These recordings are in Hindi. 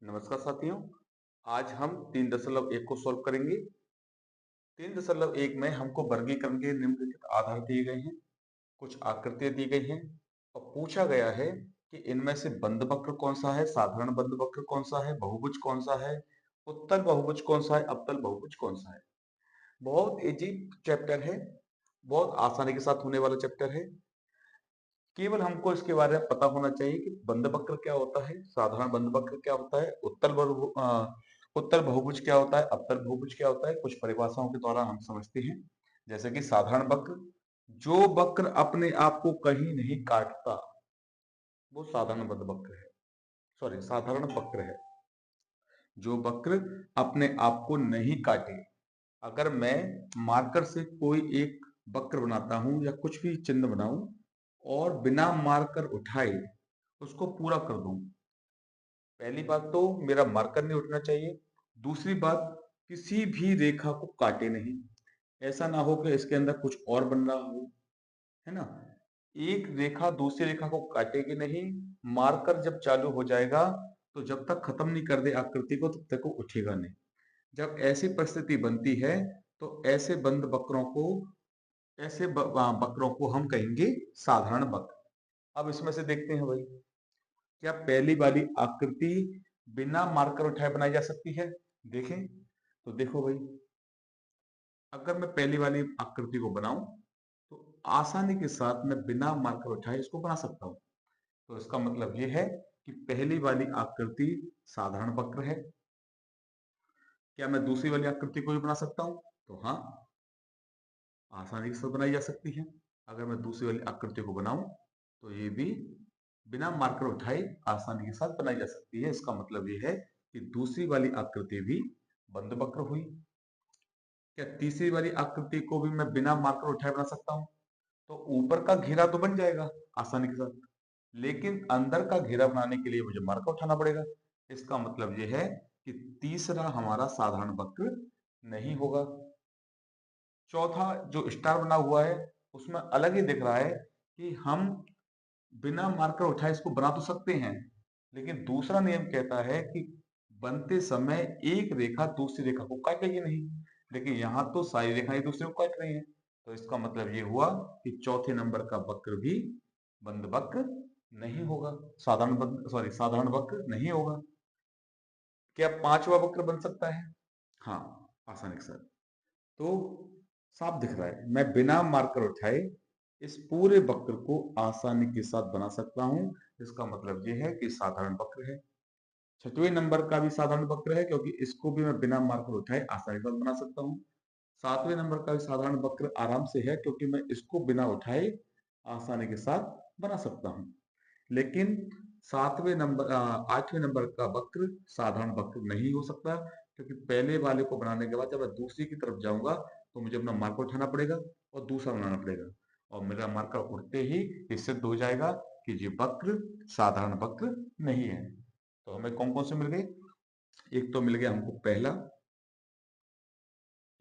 नमस्कार साथियों। आज हम 3.1 को सॉल्व करेंगे। 3.1 में हमको वर्गीकरण के निम्नलिखित आधार दिए गए हैं, कुछ आकृतियां दी गई हैं और पूछा गया है कि इनमें से बंद वक्र कौन सा है, साधारण बंद वक्र कौन सा है, बहुभुज कौन सा है, उत्तल बहुभुज कौन सा है, अवतल बहुभुज कौन सा है। बहुत इजी चैप्टर है, बहुत आसानी के साथ होने वाला चैप्टर है। केवल हमको इसके बारे में पता होना चाहिए कि बंद वक्र क्या होता है, साधारण बंद वक्र क्या होता है, उत्तल बहुभुज क्या होता है, अवतल बहुभुज क्या होता है। कुछ परिभाषाओं के द्वारा हम समझते हैं, जैसे कि साधारण वक्र, जो वक्र अपने आप को कहीं नहीं काटता वो साधारण बंद वक्र है। सॉरी, साधारण वक्र है। जो वक्र अपने आप को नहीं काटे। अगर मैं मार्कर से कोई एक वक्र बनाता हूं या कुछ भी चिन्ह बनाऊं और बिना मार्कर उठाए उसको पूरा कर दूं, पहली बात तो मेरा मार्कर नहीं उठना चाहिए। दूसरी बात, किसी भी रेखा को काटे नहीं। ऐसा ना हो कि इसके अंदर कुछ और बन रहा हो, है ना। एक रेखा दूसरी रेखा को काटेगी नहीं। मार्कर जब चालू हो जाएगा तो जब तक खत्म नहीं कर दे आकृति को तब तक वो उठेगा नहीं। जब ऐसी परिस्थिति बनती है तो ऐसे बंद वक्रों को, वक्रों को हम कहेंगे साधारण वक्र। अब इसमें से देखते हैं भाई, क्या पहली वाली आकृति बिना मार्कर उठाए बनाई जा सकती है? देखें तो देखो भाई, अगर मैं पहली वाली आकृति को बनाऊं तो आसानी के साथ मैं बिना मार्कर उठाए इसको बना सकता हूं। तो इसका मतलब यह है कि पहली वाली आकृति साधारण वक्र है। क्या मैं दूसरी वाली आकृति को भी बना सकता हूं? तो हाँ, आसानी के साथ बनाई जा सकती है। अगर मैं दूसरी वाली आकृति को बनाऊं तो ये भी बिना मार्कर उठाए आसानी के साथ बनाई जा सकती है। इसका मतलब ये है कि दूसरी वाली आकृति भी बंद वक्र हुई। क्या तीसरी वाली आकृति को भी मैं बिना मार्कर उठाए बना सकता हूं? तो ऊपर का घेरा तो बन जाएगा आसानी के साथ, लेकिन अंदर का घेरा बनाने के लिए मुझे मार्कर उठाना पड़ेगा। इसका मतलब यह है कि तीसरा हमारा साधारण वक्र नहीं होगा। चौथा जो स्टार बना हुआ है उसमें अलग ही दिख रहा है कि हम बिना मार्कर उठाए इसको बना तो सकते हैं, लेकिन दूसरा नियम कहता है कि बनते समय एक रेखा दूसरी रेखा को काटेगी नहीं। लेकिन यहाँ तो सारी रेखाएं एक दूसरे को काट रही हैं। तो इसका मतलब ये हुआ कि चौथे नंबर का वक्र भी बंद वक्र नहीं होगा, साधारण वक्र नहीं होगा। क्या पांचवा वक्र बन सकता है? हाँ, आसानी के साथ। तो साफ दिख रहा है, मैं बिना मार्कर उठाए इस पूरे वक्र को आसानी के साथ बना सकता हूं। इसका मतलब यह है कि साधारण वक्र है। छठवें नंबर का भी साधारण वक्र है, क्योंकि इसको भी मैं बिना मार्कर उठाए आसानी के साथ बना सकता हूं। सातवें नंबर का भी साधारण वक्र आराम से है, क्योंकि मैं इसको बिना उठाए आसानी के साथ बना सकता हूं। लेकिन आठवें नंबर का वक्र साधारण वक्र नहीं हो सकता, क्योंकि पहले वाले को बनाने के बाद जब मैं दूसरी की तरफ जाऊंगा तो मुझे अपना मार्कर उठाना पड़ेगा और दूसरा बनाना पड़ेगा, और मेरा मार्कर उठते ही ये सिद्ध हो जाएगा कि ये वक्र साधारण वक्र नहीं है। तो हमें कौन कौन से मिल गए? एक तो मिल गया हमको पहला,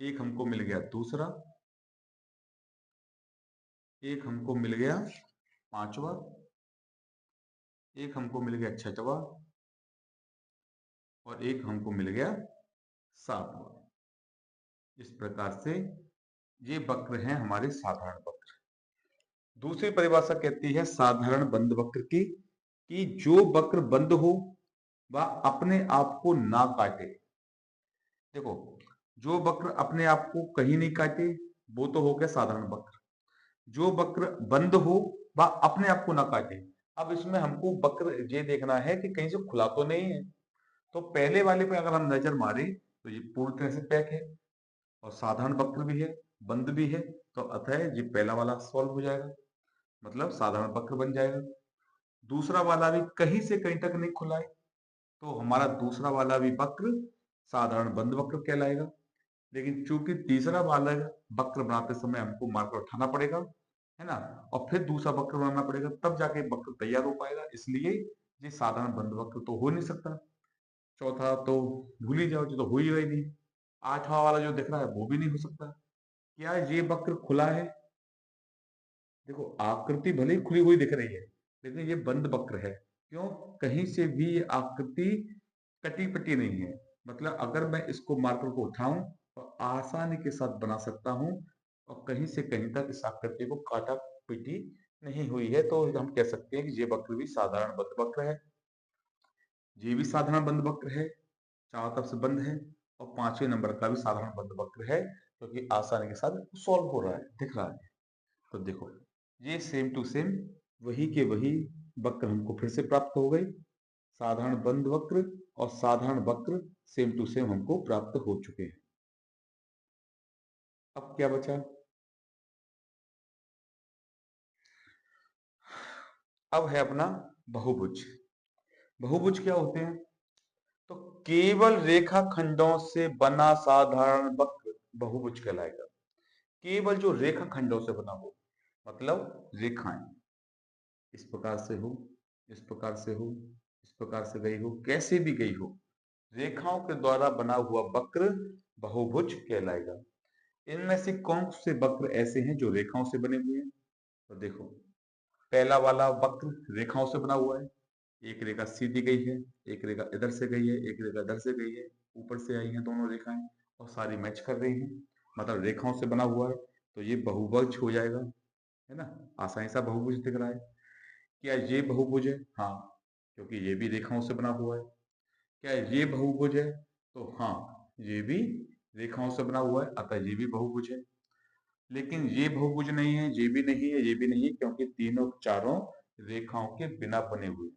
एक हमको मिल गया दूसरा, एक हमको मिल गया पांचवा, एक हमको मिल गया छठवा, और एक हमको मिल गया सातवां। इस प्रकार से ये वक्र हैं हमारे साधारण वक्र। दूसरी परिभाषा कहती है साधारण बंद वक्र की, कि जो वक्र बंद हो वह अपने आप को ना काटे। देखो, जो वक्र अपने आप को कहीं नहीं काटे वो तो हो गया साधारण वक्र। जो वक्र बंद हो वह अपने आप को ना काटे। अब इसमें हमको वक्र ये देखना है कि कहीं से खुला तो नहीं है। तो पहले वाले पे अगर हम नजर मारे तो ये पूर्ण तरह से पैक है और साधारण वक्र भी है, बंद भी है। तो अतः ये पहला वाला सॉल्व हो जाएगा, मतलब साधारण वक्र बन जाएगा। दूसरा वाला भी कहीं से कहीं तक नहीं खुला है, तो हमारा दूसरा वाला भी वक्र साधारण बंद वक्र कहलाएगा। लेकिन चूंकि तीसरा वाला वक्र बनाते समय हमको मार्कर उठाना पड़ेगा, है ना, और फिर दूसरा वक्र बनाना पड़ेगा, तब जाके वक्र तैयार हो पाएगा। इसलिए ये साधारण बंद वक्र तो हो नहीं सकता। चौथा तो भूल ही जाओ, जो तो हो ही नहीं। आठवां वाला जो दिख रहा है वो भी नहीं हो सकता। क्या ये वक्र खुला है? देखो, आकृति भले ही खुली हुई दिख रही है, लेकिन ये बंद वक्र है। क्यों? कहीं से भी ये आकृति कटी पटी नहीं है। मतलब अगर मैं इसको मार्कर को उठाऊं तो आसानी के साथ बना सकता हूं और कहीं से कहीं तक इस आकृति को काटा पीटी नहीं हुई है। तो हम कह सकते हैं कि ये वक्र भी साधारण बद्ध वक्र है। ये भी साधारण बंद वक्र है, चारों तरफ से बंद है। और पांचवें नंबर का भी साधारण बंद वक्र है, क्योंकि आसानी के साथ सॉल्व हो रहा है, दिख रहा है। तो देखो, ये सेम टू सेम वही के वही वक्र हमको फिर से प्राप्त हो गए। साधारण बंद वक्र और साधारण वक्र सेम टू सेम हमको प्राप्त हो चुके हैं। अब क्या बचा? अब है अपना बहुभुज। बहुभुज क्या होते हैं? तो केवल रेखाखंडों से बना साधारण वक्र बहुभुज कहलाएगा। केवल जो रेखाखंडों से बना हो, मतलब रेखाएं इस प्रकार से हो, इस प्रकार से हो, इस प्रकार से गई हो, कैसे भी गई हो, रेखाओं के द्वारा बना हुआ वक्र बहुभुज कहलाएगा। इनमें से कौन से वक्र ऐसे हैं जो रेखाओं से बने हुए हैं? तो देखो, पहला वाला वक्र रेखाओं से बना हुआ है। एक रेखा सीधी गई है, एक रेखा इधर से गई है, एक रेखा इधर से गई है, ऊपर से आई हैं दोनों रेखाएं और सारी मैच कर रही हैं, मतलब रेखाओं से बना हुआ है। तो ये बहुभुज हो जाएगा, है ना? आसानी सा बहुभुज दिख रहा है। क्या ये बहुभुज है? हाँ, क्योंकि ये भी रेखाओं से बना हुआ है। क्या ये बहुभुज है? तो हाँ, ये भी रेखाओं से बना हुआ है, अतः ये भी बहुभुज है। लेकिन ये बहुभुज नहीं है, ये भी नहीं है, ये भी नहीं है, क्योंकि तीनों चारों रेखाओं के बिना बने हुए हैं।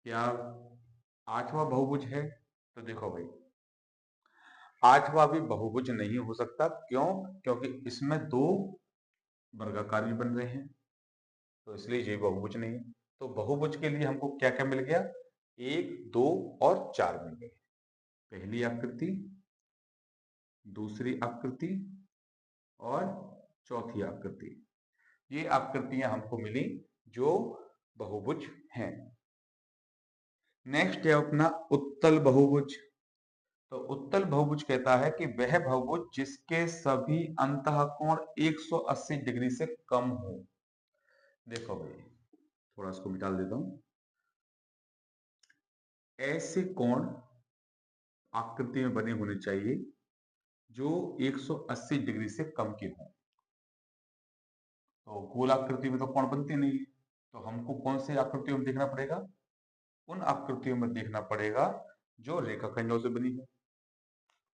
क्या आठवां बहुभुज है? तो देखो भाई, आठवां भी बहुभुज नहीं हो सकता। क्यों? क्योंकि इसमें दो वर्गाकार भी बन रहे हैं, तो इसलिए ये बहुभुज नहीं है। तो बहुभुज के लिए हमको क्या क्या मिल गया? एक, दो और चार मिल गए। पहली आकृति, दूसरी आकृति और चौथी आकृति। ये आकृतियां हमको मिली जो बहुभुज हैं। नेक्स्ट है अपना उत्तल बहुभुज। तो उत्तल बहुभुज कहता है कि वह बहुभुज जिसके सभी अंतःकोण 180 डिग्री से कम हो। देखो भाई, थोड़ा इसको मिटा देता हूं। ऐसे कोण आकृति में बने होने चाहिए जो 180 डिग्री से कम के हों। तो गोल आकृति में तो कोण बनते नहीं है, तो हमको कौन सी आकृतियों में देखना पड़ेगा? उन आकृतियों में देखना पड़ेगा जो रेखाखंडों से बनी है।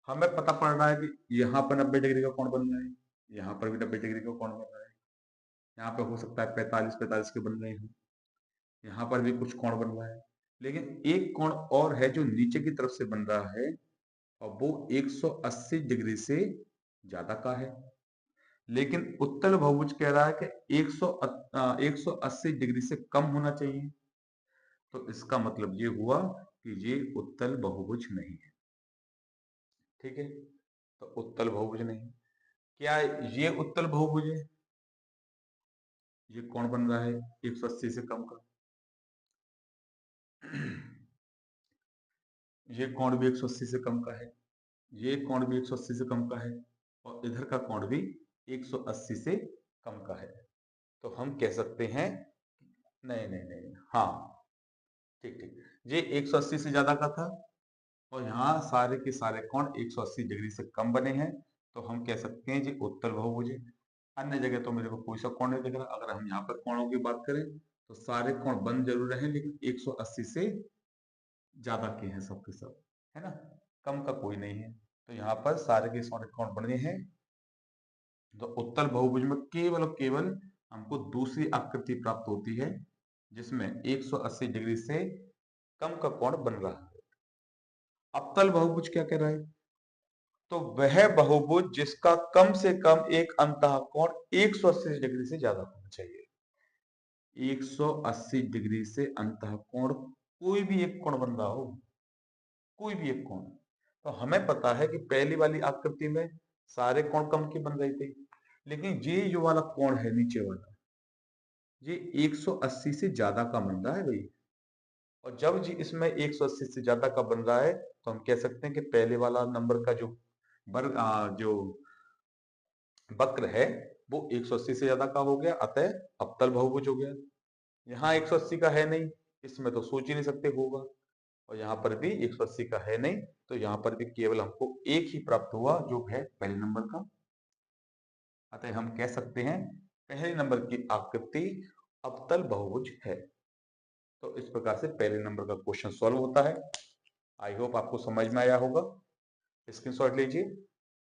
हमें पता पड़ रहा है कि यहाँ पर 90 डिग्री का कोण बन रहा है, यहाँ पर भी 90 डिग्री का कोण बन रहा है, यहाँ पे हो सकता है 45 के बन रहे हैं, यहाँ पर भी कुछ कोण बन रहा है। लेकिन एक कोण और है जो नीचे की तरफ से बन रहा है और वो 180 डिग्री से ज्यादा का है। लेकिन उत्तल बहुभुज कह रहा है कि 180 डिग्री से कम होना चाहिए। तो इसका मतलब ये हुआ कि ये उत्तल बहुभुज नहीं है। ठीक है, तो उत्तल बहुभुज नहीं। क्या ये उत्तल बहुभुज है? ये कौन बन रहा है 180 से कम का? ये कोण भी 180 से कम का है, ये कोण भी 180 से कम का है और इधर का कोण भी 180 से कम का है। तो हम कह सकते हैं, नहीं नहीं नहीं, हाँ, ठीक ठीक, ये 180 से ज्यादा का था और यहाँ सारे के सारे कोण 180 डिग्री से कम बने हैं। तो हम कह सकते हैं ये उत्तल बहुभुज है। अन्य जगह तो मेरे को कोई सा कोण नहीं दिख रहा। अगर हम यहाँ पर कोणों की बात करें तो सारे कोण बंद जरूर रहे, लेकिन 180 से ज्यादा के हैं सब के सब, है ना? कम का कोई नहीं है। तो यहाँ पर सारे के सारे कोण बने हैं। तो उत्तल बहुभुज में केवल और केवल हमको दूसरी आकृति प्राप्त होती है जिसमें 180 डिग्री से कम का कोण बन रहा है। अवतल बहुभुज क्या कह रहा है? तो वह बहुभुज जिसका कम से कम एक अंतःकोण 180 डिग्री से ज्यादा होना चाहिए। 180 डिग्री से अंतःकोण कोई भी एक कोण बन रहा हो, कोई भी एक कोण। तो हमें पता है कि पहली वाली आकृति में सारे कोण कम के बन रहे थे, लेकिन ये जो वाला कोण है नीचे वाला, ये 180 से ज्यादा का बन रहा है भाई। और जब जी इसमें 180 से ज्यादा का बन रहा है तो हम कह सकते हैं कि पहले वाला नंबर का जो वर्ग जो वक्र है वो 180 से ज्यादा का हो गया, अतः अवतल बहुभुज हो गया। यहाँ 180 का है नहीं, इसमें तो सोच ही नहीं सकते होगा। और यहाँ पर भी 180 का है नहीं, तो यहाँ पर भी केवल हमको एक ही प्राप्त हुआ जो है पहले नंबर का। अतः हम कह सकते हैं पहले नंबर की आकृति अवतल बहुभुज है। तो इस प्रकार से पहले नंबर का क्वेश्चन सॉल्व होता है। आई होप आपको समझ में आया होगा। स्क्रीनशॉट लीजिए।